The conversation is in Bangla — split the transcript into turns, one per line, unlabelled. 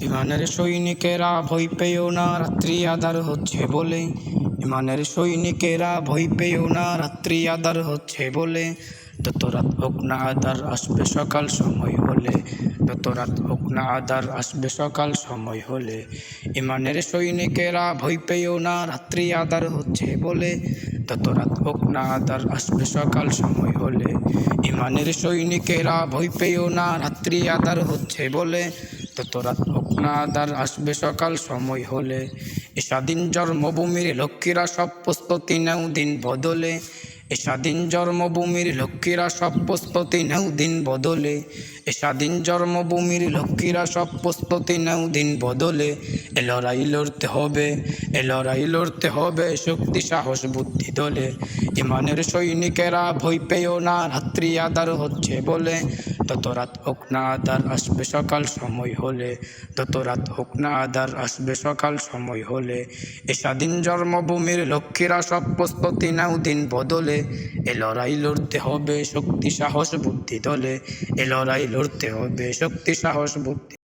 ইমানের সৈনিকেরা ভয় পেও না, রাত্রি আধার হচ্ছে বলে। ইমানের সৈনিকেরা ভয় পেও না, রাত্রি আধার হচ্ছে বলে। যত রাত হোক না আধার, আসবে সকাল সময় হলে। যত রাত হোক না আধার, আসবে সকাল সময় হলে। ইমানের সৈনিকেরা ভয় পেও না, রাত্রি আধার হচ্ছে বলে। যত রাত হোক না আধার, আসবে সকাল সময় হলে। ইমানের সৈনিকেরা ভয় পেও না, রাত্রি আধার হচ্ছে বলে। যত রাত হোক না আধার, আসবে সকাল সময় হলে। এ স্বাধীন জন্মভূমির লক্ষ্মীরা সব প্রস্তুতি নেও দিন বদলে। এ স্বাধীন জন্মভূমির লক্ষ্মীরা সব প্রস্তুতি নেও দিন বদলে। এ স্বাধীন জন্মভূমির লক্ষ্মীরা সব প্রস্তুতি নেও দিন বদলে। এ লড়াই লড়তে হবে, এ লড়াই লড়তে হবে, শক্তি সাহস বুদ্ধি দলে। ইমানের সৈনিকেরা ভয় পেও না, রাত্রি আধার হচ্ছে বলে। তত রাত হোক না আধার, আসবে সকাল সময় হলে। তত রাত হোক না আধার, আসবে সকাল সময় হলে। এ স্বাধীন জন্মভূমির লক্ষ্মীরা সব প্রস্তুতি নাও দিন বদলে। এ লড়াই লড়তে হবে, শক্তি সাহস বুদ্ধি দলে। এ লড়াই লড়তে হবে, শক্তি সাহস বুদ্ধি।